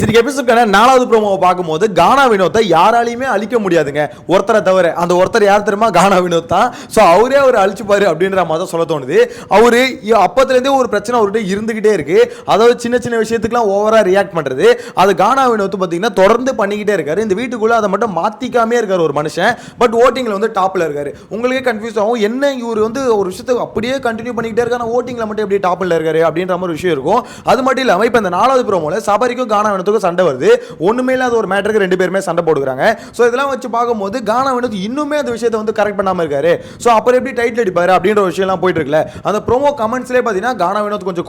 இதுக்கு எபிசோட்கான 4வது ப்ரோமோவை பார்க்கும்போது கானா வினோத்தை யாராலையுமே அழிக்க முடியாதுங்க, ஒருத்தரை தவிர. அந்த ஒருத்தர் யார் தெரியுமா? கானா வினோத் தான். ஸோ அவரே அவர் அழிச்சுப்பாரு அப்படின்ற மாதிரி தான் சொல்ல தோணுது. அவரு அப்பத்துலேருந்தே ஒரு பிரச்சனை அவர்கிட்ட இருந்துகிட்டே இருக்கு. அதாவது சின்ன சின்ன விஷயத்துக்குலாம் ஓவரா ரியாக்ட் பண்றது, அது கானா வினோத் பார்த்தீங்கன்னா தொடர்ந்து பண்ணிக்கிட்டே இருக்காரு. இந்த வீட்டுக்குள்ள அதை மட்டும் மாத்திக்காமே இருக்காரு ஒரு மனுஷன். பட் ஓட்டிங்ல வந்து டாப்ல இருக்காரு. உங்களுக்கே கன்ஃபியூஸ் ஆகும், என்ன இவர் வந்து ஒரு விஷயத்தை அப்படியே கண்டினியூ பண்ணிக்கிட்டே இருக்காரு, ஓட்டிங்ல மட்டும் எப்படி டாப்ல இருக்காரு அப்படின்ற மாதிரி விஷயம் இருக்கும். அது மட்டும் இல்லாமல் இப்போ இந்த 4வது ப்ரோமோல சபரிக்கும் கானா வினோத்துக்கும் சண்டை வருது. ஒண்ணுமே இல்லாத ஒரு மேட்டருக்கு ரெண்டு பேருமே சண்டை போடுறாங்க. சோ இதெல்லாம் வச்சு பார்க்கும்போது கானா வினோத் இன்னுமே அந்த விஷயத்தை வந்து கரெக்ட் பண்ணாம இருக்காரு. சோ அப்புறம் எப்படி டைட்டில் அடிப்பாரு அப்படின்ற விஷயம் எல்லாம் போயிட்டு இருக்குல்ல. அந்த ப்ரோமோ கமெண்ட்ஸ்லேயே பார்த்தீங்கன்னா கானா வினோத் கொஞ்சம்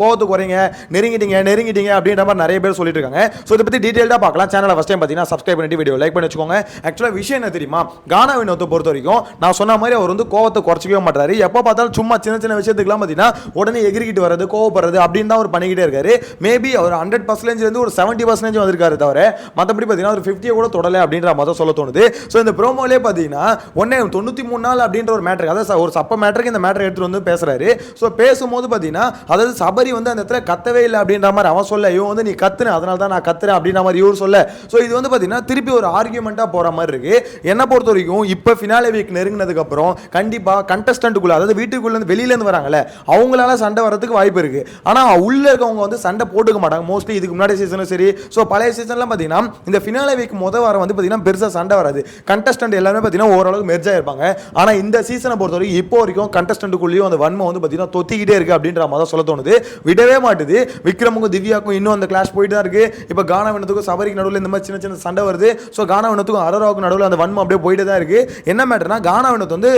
கோவத்துக்கு குறைங்க, நெருங்கிட்டீங்க அப்படின்ற மாதிரி நிறைய பேர் சொல்லிட்டு இருக்காங்க. ஸோ இதை பத்தி டீடைல்டாக பார்க்கலாம். சேனலை ஃபர்ஸ்ட் டைம் பார்த்தீங்கன்னா சப்ஸ்கிரைப் பண்ணிட்டு வீடியோ லைக் பண்ணி வச்சுக்கோங்க. ஆக்சுவலாக விஷயம் என்ன தெரியுமா? கானா வினோத்தை பொறுத்த வரைக்கும் நான் சொன்ன மாதிரி அவர் வந்து கோவத்தை குறைச்சிக்கவே மாட்டாரு. எப்போ பார்த்தாலும் சும்மா சின்ன சின்ன விஷயத்துக்குலாம் பார்த்தீங்கன்னா உடனே எகிரிக்கிட்டு வர்றது, கோவப்படுறது அப்படின்னு தான் அவர் பண்ணிக்கிட்டே இருக்காரு. மேபி அவர் 100% இருந்து ஒரு 70% வந்திருக்காரு தவிர மற்றபடி பார்த்தீங்கன்னா ஒரு 50 கூட தொடலை அப்படின்ற மாதிரி சொல்ல தோணுது. ஸோ இந்த ப்ரோமோலே பார்த்தீங்கன்னா 93 நாள் அப்படின்ற ஒரு மேட்டர், அதாவது ஒரு சப்ப மேட்டருக்கு இந்த மேட்டர் எடுத்துட்டு வந்து பேசுறாரு. ஸோ பேசும்போது பார்த்தீங்கன்னா அதாவது சபரி வந்து அந்த இடத்துல கத்தவே இல்லை அப்படின்ற மாதிரி அவன் சொல்ல, இவன் வந்து நீ கத்துன அதனால தான் நான் கத்துறேன் அப்படின்ற மாதிரி இவர் சொல்ல. ஸோ இது வந்து பார்த்தீங்கன்னா திருப்பி ஒரு ஆர்கியூமெண்ட்டாக போகிற மாதிரி இருக்கு. என்ன பொறுத்த வரைக்கும் இப்போ ஃபினாலே வீக் நெருங்கினதுக்கு அப்புறம் கண்டிப்பாக கண்டஸ்டன்ட்டுக்குள்ள, அதாவது வீட்டுக்குள்ளேருந்து வெளியிலேருந்து வராங்கல்ல, அவங்களால சண்டை வரதுக்கு வாய்ப்பு இருக்கு. ஆனால் உள்ள இருக்கவங்க வந்து சண்டை போட்டுக்க மாட்டாங்க மோஸ்ட்லி. இதுக்கு முன்னாடி சீசனும் சரி, ஸோ பழைய சீசன்லாம் பார்த்தீங்கன்னா இந்த ஃபினாலே வீக் முதல் வாரம் வந்து பார்த்தீங்கன்னா பெருசாக சண்டை வராது. கண்டஸ்டன்ட் எல்லாமே பார்த்தீங்கன்னா ஓரளவுக்கு மெர்ஜாக இருப்பாங்க. ஆனால் இந்த சீசனை பொறுத்த வரைக்கும் இப்போ வரைக்கும் கண்டஸ்டன்ட்டுக்குள்ளேயும் அந்த வன்மை வந்து பார்த்தீங்கன்னா தொத்திக்கிட்டே இருக்கு அப்படின்ற மாதிரி சொல்ல தோணுது. விடவே மாட்டுது. விக்ரமுக்கும் திவ்யாக்கும் இன்னும் அந்த கிளாஷ் போயிட்டு தான் இருக்கு. இப்போ கானா வினோத்துக்கும் சபரிக்கு நடுவில் இந்த மாதிரி சின்ன சின்ன சண்டை வருது. ஸோ கானா வினோத்துக்கும் அரோராவுக்கும் நடுவில் அந்த வன்மை அப்படியே போயிட்டு தான் இருக்கு. என்ன மேட்டர்னா கானா வினோத் வந்து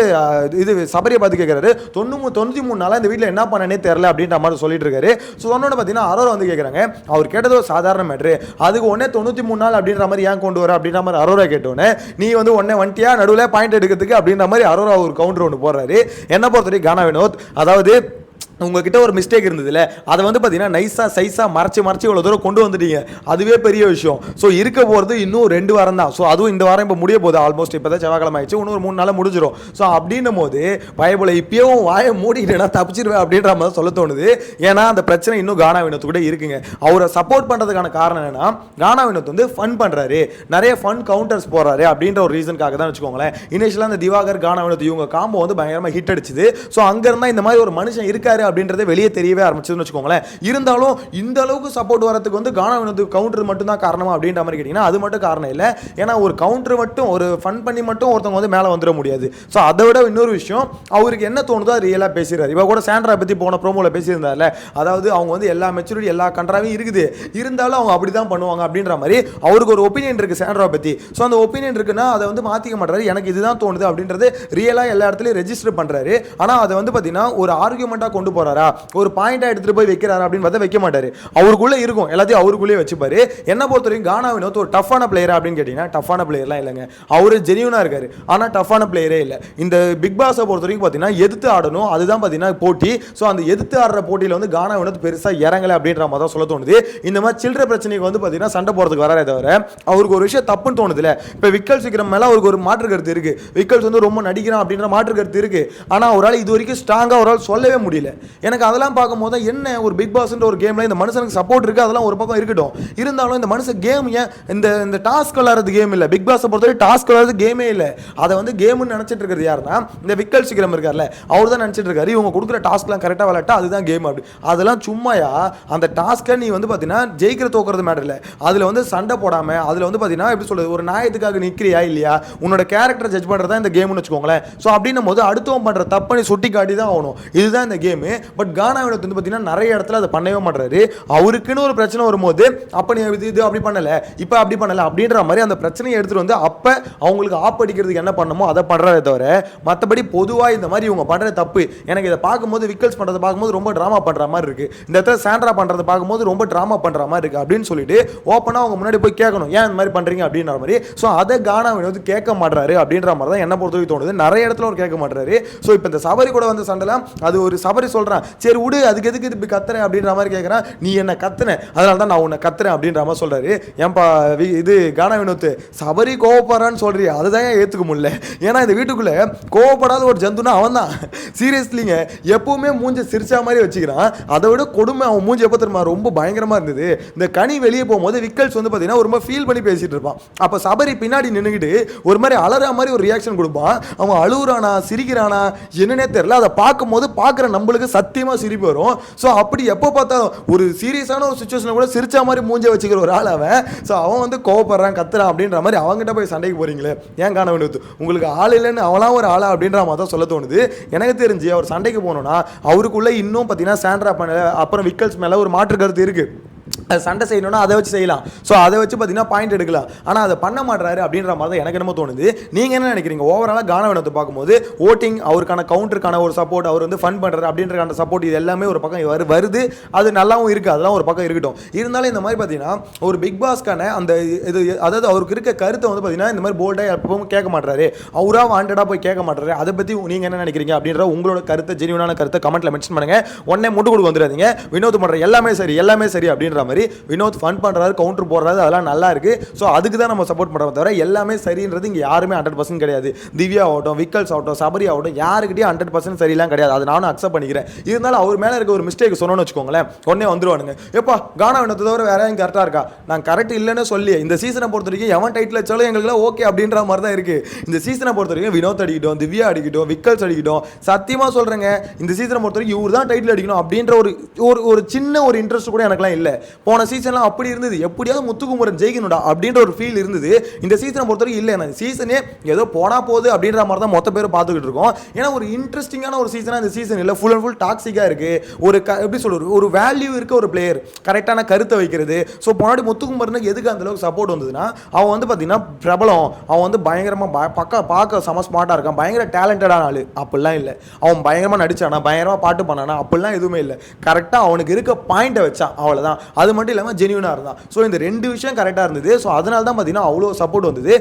இது சபரியை பார்த்து கேட்கிறாரு, 93 நாளாக இந்த வீட்டில் என்ன பண்ணனே தெரியல அப்படின்ற மாதிரி சொல்லிட்டு இருக்காரு. ஸோ சொன்னோட பார்த்தீங்கன்னா அரோரா வந்து கேட்குறாங்க, அவர் கேட்டது ஒரு சாதாரண மேட்ரு, அதுக்கு ஒன்னே 93 நாள் அப்படின்ற மாதிரி ஏன் கொண்டு வர அப்படின்ற மாதிரி அரோரா கேட்டோன்னே, நீ வந்து ஒன்னே வண்டியா நடுவில் பாயிண்ட் எடுக்கிறதுக்கு அப்படின்ற மாதிரி அரோரா ஒரு கவுண்டர் ஒன்று போடுறாரு. என்ன பொறுத்த வரைக்கும் கானா வினோத், அதாவது உங்ககிட்ட ஒரு மிஸ்டேக் இருந்ததுல, அதை வந்து பார்த்தீங்கன்னா சைஸாக மறைச்சி இவ்வளோ தூரம் கொண்டு வந்துட்டீங்க, அதுவே பெரிய விஷயம். ஸோ இருக்க போகிறது இன்னும் 2 வாரம் தான். ஸோ அதுவும் இந்த வாரம் இப்போ முடிய போகுது, ஆல்மோஸ்ட் இப்போ தான் செவ்வாய்க்கிழமை ஆயிடுச்சு, இன்னும் ஒரு 3 நாளில் முடிஞ்சிடும். ஸோ அப்படின்னும் போது பயபோல இப்பயும் வாயை மூடிக்கிட்டேன்னா தப்பிச்சிருவேன் அப்படின்ற மாதிரி சொல்ல தோணுது. ஏன்னா அந்த பிரச்சனை இன்னும் கானா வினோத் கூட இருக்குங்க. அவரை சப்போர்ட் பண்ணுறதுக்கான காரணம் என்னன்னா, கானா வினோத் வந்து ஃபன் பண்ணுறாரு, நிறைய ஃபன் கவுண்டர்ஸ் போடுறாரு அப்படின்ற ஒரு ரீசனுக்காக தான் வச்சுக்கோங்களேன். இனிஷியலாக அந்த திவாகர் கானா வினோத் இவங்க காம்போ வந்து பயங்கரமாக ஹிட் அடிச்சுது. ஸோ அங்கே இருந்தால் இந்த மாதிரி ஒரு மனுஷன் இருக்காரு அப்படின்றத வெளியே தெரியவே ஆரம்பிச்சதுன்னு வச்சுக்கோங்களேன். இருந்தாலும் இந்த அளவுக்கு சப்போர்ட் வரதுக்கு வந்து கானா வினோத்துக்கு கவுண்டர் மட்டும் தான் காரணமா அப்படின்ற மாதிரி கேட்டீங்கன்னா அது மட்டும் காரணம் இல்லை. ஏன்னா ஒரு கவுண்டர் மட்டும், ஒரு ஃபன் பண்ணி மட்டும் ஒருத்தவங்க வந்து மேலே வந்துட முடியாது. ஸோ அதை விட இன்னொரு விஷயம், அவருக்கு என்ன தோணுதோ அது ரியலாக பேசுறாரு. இப்போ கூட சாண்ட்ரா பற்றி போன ப்ரோமோவில் பேசியிருந்தார்ல, அதாவது அவங்க வந்து எல்லா மெச்சூரிட்டி எல்லா கண்ட்ராவையும் இருக்குது, இருந்தாலும் அவங்க அப்படி தான் பண்ணுவாங்க அப்படின்ற மாதிரி அவருக்கு ஒரு ஒப்பீனியன் இருக்குது சாண்ட்ரா பற்றி. ஸோ அந்த ஒப்பீனியன் இருக்குன்னா அதை வந்து மாற்றிக்க மாட்டாரு, எனக்கு இதுதான் தோணுது அப்படின்றது ரியலாக எல்லா இடத்துலையும் ரெஜிஸ்டர் பண்ணுறாரு. ஆனால் அதை வந்து பார்த்தீங்கன்னா ஒரு ஆர்குமெண்ட்டாக கொண்டு போகிறாரா, ஒரு பாயிண்டா எடுத்துட்டு போய் வைக்கிறாரு அப்படின்னு பார்த்தா வைக்க மாட்டாரு. அவருக்குள்ள இருக்கும், எல்லாத்தையும் அவருக்குள்ளே வச்சுப்பாரு. என்ன பொறுத்த வரைக்கும் கானா வினோத் ஒரு டஃப்பான பிளேயர் அப்படின்னு கேட்டீங்கன்னா டஃப்பான பிளேயர்லாம் இல்லைங்க. அவரு ஜெனியூனா இருக்காரு, ஆனால் டஃப்பான பிளேயரே இல்லை. இந்த பிக் பாஸை பொறுத்த வரைக்கும் பார்த்தீங்கன்னா எதிர்த்து ஆடணும், அதுதான் பார்த்தீங்கன்னா போட்டி. ஸோ அந்த எதிர்த்து ஆடுற போட்டியில் வந்து கானா வினோத் பெருசாக இறங்கலை அப்படின்ற மாதிரி தான் சொல்ல தோணுது. இந்த மாதிரி சில்லற பிரச்சனைக்கு வந்து பார்த்தீங்கன்னா சண்டை போகிறதுக்கு வராதே தவிர அவருக்கு ஒரு விஷயம் தப்புன்னு தோணுதுல. இப்போ விக்கல்ஸ் விக்ரம் மேலே அவருக்கு ஒரு மாற்று கருத்து இருக்கு, விக்கல்ஸ் வந்து ரொம்ப நடிக்கிறான் அப்படின்ற மாற்று கருத்து இருக்கு. ஆனால் அவரால் இது வரைக்கும் ஸ்ட்ராங்காக அவரால் சொல்லவே முடியல. எனக்கு அதெல்லாம் பார்க்கும்போது என்ன ஒரு பிக் பாஸ்ன்ற ஒரு கேம்ல இந்த மனுஷனுக்கு சப்போர்ட் இருக்கு, அதெல்லாம் ஒரு பக்கம் இருக்கட்டும். இருந்தாலும் இந்த மனுஷன் கேம் ஏன் இந்த டாஸ்க் விளையாடுறது கேம் இல்லை, பிக் பாஸை பொறுத்தவரை டாஸ்க் விளையாடுறது கேமே இல்லை. அதை வந்து கேம்னு நினைச்சிட்டு இருக்கிறது யாருன்னா இந்த விக்கல் சீக்கிரம் இருக்கார்ல, அவர் தான் நினைச்சிட்டு இருக்காரு இவங்க கொடுக்குற டாஸ்க்லாம் கரெக்டாக விளையாட்டா அதுதான் கேம் அப்படி. அதெல்லாம் சும்மாயா, அந்த டாஸ்க்கை நீ வந்து பார்த்தீங்கன்னா ஜெயிக்கிற தோக்குறது மேட்டர் இல்லை, அதில் வந்து சண்டை போடாமல் அதில் வந்து பார்த்தீங்கன்னா எப்படி சொல்றது, ஒரு நியாயத்துக்காக நிற்கிறியா இல்லையா, உன்னோட கேரக்டர் ஜட்ஜ் பண்ணுறதா இந்த கேம்னு வச்சுக்கோங்களேன். ஸோ அப்படின்னும் போது அடுத்தவன் பண்ணுற தப்பை நீ சுட்டி காட்டி தான் ஆகணும், இதுதான் இந்த கேமு. பட் கானா வினோத் வந்து பார்த்தீங்கன்னா நிறைய இடத்துல அதை பண்ணவே மாட்டாரு. அவருக்குன்னு ஒரு பிரச்சனை வரும்போது அப்ப நீ இது அப்படி பண்ணல, இப்ப அப்படி பண்ணல அப்படின்ற மாதிரி அந்த பிரச்சனையை எடுத்துட்டு வந்து அப்ப அவங்களுக்கு ஆப் அடிக்கிறதுக்கு என்ன பண்ணணுமோ அதை பண்றதே தவிர மற்றபடி பொதுவா இந்த மாதிரி இவங்க பண்ற தப்பு. எனக்கு இதை பார்க்கும்போது விக்கல்ஸ் பண்றதை பார்க்கும்போது ரொம்ப டிராமா பண்ற மாதிரி இருக்கு, இந்த இடத்துல சாண்ட்ரா பண்றதை பார்க்கும்போது ரொம்ப டிராமா பண்ற மாதிரி இருக்கு அப்படின்னு சொல்லிட்டு ஓப்பனா அவங்க முன்னாடி போய் கேட்கணும், ஏன் இந்த மாதிரி பண்றீங்க அப்படின்ற மாதிரி. ஸோ அதை கானா வினோத் கேட்க மாட்டாரு அப்படின்ற மாதிரி தான் என்ன பொறுத்தவரைக்கும் தோணுது. நிறைய இடத்துல ஒரு கேட்க மாட்டாரு. ஸோ இப்போ இந்த சபரி கூட வந்த சண்டைலாம் அது ஒரு சபரி சொல்ற சொல்கிறான். சரி விடு, அதுக்கு எதுக்கு இப்படி கத்துறேன் அப்படின்ற மாதிரி கேட்குறான். நீ என்ன கத்துனேன், அதனால தான் நான் உன்னை கத்துறேன் அப்படின்ற மாதிரி சொல்கிறாரு. ஏன்பா இது கானா வினோத் சபரி கோவப்படுறான்னு சொல்கிறீ, அதுதான் ஏற்றுக்க முடியல. ஏன்னா இந்த வீட்டுக்குள்ளே கோவப்படாத ஒரு ஜந்துனா அவன் தான். சீரியஸ்லிங்க, எப்பவுமே மூஞ்ச சிரிச்சா மாதிரி வச்சுக்கிறான். அதை விட கொடுமை அவன் மூஞ்சி எப்போ தெரியுமா ரொம்ப பயங்கரமாக இருந்தது. இந்த கனி வெளியே போகும்போது விக்கல்ஸ் வந்து பார்த்தீங்கன்னா ரொம்ப ஃபீல் பண்ணி பேசிட்டு இருப்பான். அப்போ சபரி பின்னாடி நின்றுக்கிட்டு ஒரு மாதிரி அலற மாதிரி ஒரு ரியாக்ஷன் கொடுப்பான். அவன் அழுகுறானா சிரிக்கிறானா என்னன்னே தெரியல. அதை பார்க்கும்போது பார்க்குற நம்மளுக்கு சத்தியமாக சிரிப்பு வரும். ஸோ அப்படி எப்போ பார்த்தாலும் ஒரு சீரியஸான ஒரு சுச்சுவேஷனில் கூட சிரிச்சா மாதிரி மூஞ்ச வச்சுக்கிற ஒரு ஆள் அவன். ஸோ அவன் வந்து கோவப்படுறான் கத்துறான் அப்படின்ற மாதிரி அவங்ககிட்ட போய் சண்டைக்கு போறீங்களே, ஏன் காண வேண்டியது உங்களுக்கு ஆள் இல்லைன்னு அவளாம் ஒரு ஆளா அப்படின்ற மாதிரி தான் சொல்ல தோணுது. எனக்கு தெரிஞ்சு அவர் சண்டைக்கு போனோம்னா அவருக்குள்ள இன்னும் பார்த்தீங்கன்னா சாண்ட்ரா பண்ண அப்புறம் விக்கல்ஸ் மேலே ஒரு மாற்று கருத்து இருக்கு. சண்டை செய்யணும்னா அதை வச்சு செய்யலாம். ஸோ அதை வச்சு பார்த்தீங்கன்னா பாயிண்ட் எடுக்கலாம். ஆனால் அதை பண்ண மாட்டாரு அப்படின்ற மாதிரி தான் எனக்கு என்னமோ தோணுது. நீங்கள் என்ன நினைக்கிறீங்க? ஓவராலாக கானா வினோத்தை பார்க்கும்போது ஓட்டிங், அவருக்கான கவுண்டருக்கான ஒரு சப்போர்ட், அவர் வந்து ஃபன் பண்ணுறாரு அப்படின்ற அந்த சப்போர்ட், இது எல்லாமே ஒரு பக்கம் வருது. அது நல்லாவும் இருக்குது, அதெல்லாம் ஒரு பக்கம் இருக்கட்டும். இருந்தாலும் இந்த மாதிரி பார்த்தீங்கன்னா ஒரு பிக் பாஸ்க்கான அந்த இது, அதாவது அவருக்கு இருக்க கருத்தை வந்து பார்த்தீங்கன்னா இந்த மாதிரி போல்டாக எப்பவும் கேட்க மாட்டாரு, அவராக வாண்டடாக போய் கேட்க மாட்டாரு. அதை பற்றி நீங்கள் என்ன நினைக்கிறீங்க அப்படின்ற உங்களோட கருத்தை, ஜெனியூனான கருத்தை கமெண்ட்டில் மென்ஷன் பண்ணுங்கள். உடனே முட்டு கொடுக்க வந்துடாதீங்க. வினோத் பண்ணுற எல்லாமே சரி எல்லாமே சரி அப்படின்ற மாதிரி. வினோத் ஃபன் பண்றாரு, கவுண்டர் போடுறாரு, அதெல்லாம் நல்லா இருக்கு. ஸோ அதுக்கு தான் நம்ம சப்போர்ட் பண்ணுறோம் தவிர எல்லாமே சரின்றது இங்கே யாருமே 100% கிடையாது. திவ்யா ஆகட்டும், விக்கல்ஸ் ஆகட்டும், சபரி ஆகட்டும், யாருக்கிட்டையும் 100% சரியில்லாம் கிடையாது. அது நானும் அக்செப்ட் பண்ணிக்கிறேன். இருந்தாலும் அவர் மேலே இருக்க ஒரு மிஸ்டேக் சொன்னோன்னு வச்சுக்கோங்களேன், உடனே வந்துருவானுங்க. எப்பா கானா வினோத்தை தவிர வேற யாரும் கரெக்டாக இருக்கா? நான் கரெக்ட் இல்லைன்னு சொல்லி இந்த சீசனை பொறுத்த வரைக்கும் எவன் டைட்டில் வச்சாலும் எங்களுக்குலாம் ஓகே அப்படின்ற மாதிரி தான் இருக்கு. இந்த சீசனை பொறுத்த வரைக்கும் வினோத் அடிக்கட்டும், திவ்யா அடிக்கட்டும், விக்கல்ஸ் அடிக்கட்டும், சத்தியமாக சொல்றேங்க இந்த சீசனை பொறுத்த வரைக்கும் இவர் தான் டைட்டில் அடிக்கணும் அப்படின்ற ஒரு சின்ன ஒரு இன்ட்ரெஸ்ட் கூட எனக்குலாம் இல்லை. போன சீசன்லாம் அப்படி இருந்தது, எப்படியாவது முத்துக்குமரன் ஜெயிக்கணும்டா அப்படின்ற ஒரு ஃபீல் இருந்தது. இந்த சீசனை பொறுத்தவரைக்கும் இல்லை. எனக்கு சீசனே ஏதோ போனா போகுது அப்படின்ற மாதிரி தான் மொத்த பேர் பார்த்துக்கிட்டு இருக்கோம். ஏன்னா ஒரு இன்ட்ரெஸ்டிங்கான ஒரு சீசனாக இந்த சீசன் இல்லை. ஃபுல் அண்ட் ஃபுல் டாக்ஸிக்காக இருக்கு. ஒரு எப்படி சொல்றது, ஒரு வேல்யூ இருக்க ஒரு பிளேயர், கரெக்டான கருத்தை வைக்கிறது. ஸோ முன்னாடி முத்துக்குமரனுக்கு எதுக்கு அந்த அளவுக்கு சப்போர்ட் வந்ததுன்னா, அவன் வந்து பார்த்தீங்கன்னா பிரபலம், அவன் வந்து பயங்கரமாக பார்க்க செம ஸ்மார்ட்டாக இருக்கான், பயங்கர டேலண்டடான ஆள். அப்படிலாம் இல்லை. அவன் பயங்கரமாக நடிச்சானா, பயங்கரமாக பாட்டு பண்ணானா, அப்படிலாம் எதுவுமே இல்லை. கரெக்டாக அவனுக்கு இருக்க பாயிண்டை வச்சான், அவ்வளோதான். அது மட்டும் இல்லாமல் ஜெனியூனாக இருந்தான். ஸோ இந்த ரெண்டு விஷயம் கரெக்டாக இருந்தது. ஸோ அதனால தான் பார்த்தீங்கன்னா அவ்வளோ சப்போர்ட் வந்தது.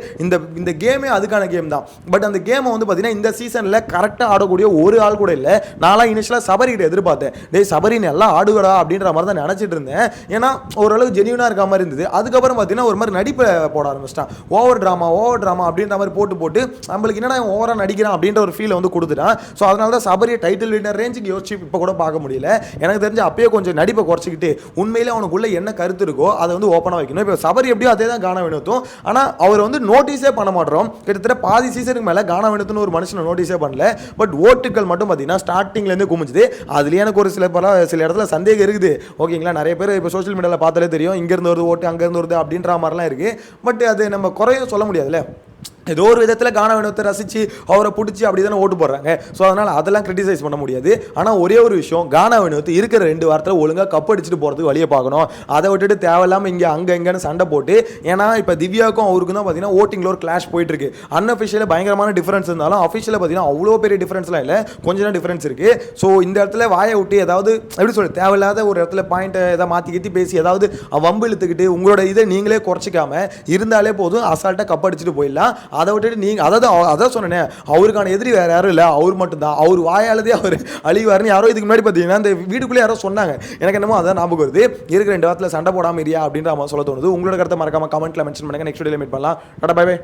இந்த கேமே அதுக்கான கேம் தான். பட் அந்த கேமை வந்து பார்த்தீங்கன்னா இந்த சீசனில் கரெக்டாக ஆடக்கூடிய ஒரு ஆள் கூட இல்லை. நான்லாம் இனிஷியலாக சபரிக்கிட்ட எதிர்பார்த்தேன், டேய் சபரி எல்லாம் ஆடுவடா அப்படின்ற மாதிரி தான் நினச்சிட்டு இருந்தேன். ஏன்னா ஓரளவு ஜெனியூனாக இருக்க மாதிரி இருந்தது. அதுக்கப்புறம் பார்த்தீங்கன்னா ஒரு மாதிரி நடிப்பை போட ஆரம்பிச்சிட்டான். ஓவர் ட்ராமா அப்படின்ற மாதிரி போட்டு நம்மளுக்கு என்னடா ஓவராக நடிக்கிறான் அப்படின்ற ஒரு ஃபீலை வந்து கொடுத்துட்டான். ஸோ அதனால தான் சபரியை டைட்டில் வின்னர் ரேஞ்சுக்கு யோசிச்சு இப்போ கூட பார்க்க முடியல. எனக்கு தெரிஞ்ச அப்பயே கொஞ்சம் நடிப்பை குறைச்சிக்கிட்டு உண்மையிலே அவனுக்குள்ள என்ன கருத்து இருக்கோ அதை வந்து ஓப்பனாக வைக்கணும். இப்போ சபரி எப்படியோ அதே தான் கானா வினோத்தும். ஆனால் அவர் வந்து நோட்டீஸே பண்ண மாட்டோம். கிட்டத்தட்ட பாதி சீசனுக்கு மேலே கானா வினோத்துன்னு ஒரு மனுஷனை நோட்டீஸே பண்ணல. பட் ஓட்டுகள் மட்டும் பார்த்தீங்கன்னா ஸ்டார்டிங்லேருந்து குமிஞ்சுது. அதுலேயே எனக்கு ஒரு சில இடத்துல சந்தேகம் இருக்குது. ஓகேங்களா, நிறைய பேர் இப்போ சோஷியல் மீடியாவில் பார்த்தாலே தெரியும், இங்கேருந்து வருது ஓட்டு, அங்கேருந்து வருது அப்படின்ற மாதிரிலாம் இருக்குது. பட் அது நம்ம குறையும் சொல்ல முடியாதுல்ல. ஏதோ ஒரு விதத்தில் கானா வினோத்தை ரசித்து அவரை பிடிச்சி அப்படி தானே ஓட்டு போடுறாங்க. ஸோ அதனால் அதெல்லாம் கிரிட்டிசைஸ் பண்ண முடியாது. ஆனால் ஒரே ஒரு விஷயம், கானா வினோத் இருக்கிற 2 வாரத்தில் ஒழுங்காக கப் அடிச்சுட்டு போகிறதுக்கு வழியை பார்க்கணும். அதை விட்டுட்டு தேவையில்லாமல் இங்கே அங்கன்னு சண்டை போட்டு, ஏன்னா இப்போ திவ்யாவுக்கும் அவருக்கும் தான் பார்த்தீங்கன்னா ஓட்டிங்கில் ஒரு கிளாஷ் போயிட்டுருக்கு. அன்அஃபிஷியலாக பயங்கரமான டிஃபரன்ஸ் இருந்தாலும் அஃபிஷியலாக பார்த்தீங்கன்னா அவ்வளோ பெரிய டிஃபரன்ஸ்லாம் இல்லை, கொஞ்சம் தான் டிஃபரன்ஸ் இருக்குது. ஸோ இந்த இடத்துல வாயை விட்டு ஏதாவது எப்படி சொல்ல, தேவையில்லாத ஒரு இடத்துல பாயிண்ட்டை எதாவது மாற்றி பேசி ஏதாவது வம்பு இழுத்துக்கிட்டு உங்களோட இதை நீங்களே குறைச்சிக்காம இருந்தாலே போதும், அசால்ட்டாக கப் அடிச்சுட்டு போயிடலாம். அதை விட்டுட்டு நீங்கள் அதான் சொன்னேன், அவருக்கான எதிரி வேற யாரும் இல்லை, அவர் மட்டும்தான். அவர் வாயாலதே அவர் அழிவாருன்னு யாரோ இதுக்கு முன்னாடி பார்த்தீங்கன்னா இந்த வீட்டுக்குள்ளே யாரோ சொன்னாங்க. எனக்கு என்னமோ அதான் ஞாபகம் வருது. இருக்கிற 2 வாரத்தில் சண்டை போடாமல் இருக்கியா அப்படின்ற மாதிரி சொல்ல தோணுது. உங்களோட கருத்தை மறக்காம கமெண்ட்ல மென்ஷன் பண்ணுங்க. நெக்ஸ்ட் வீடியோல மீட் பண்ணலாம். Ta-ta, bye by.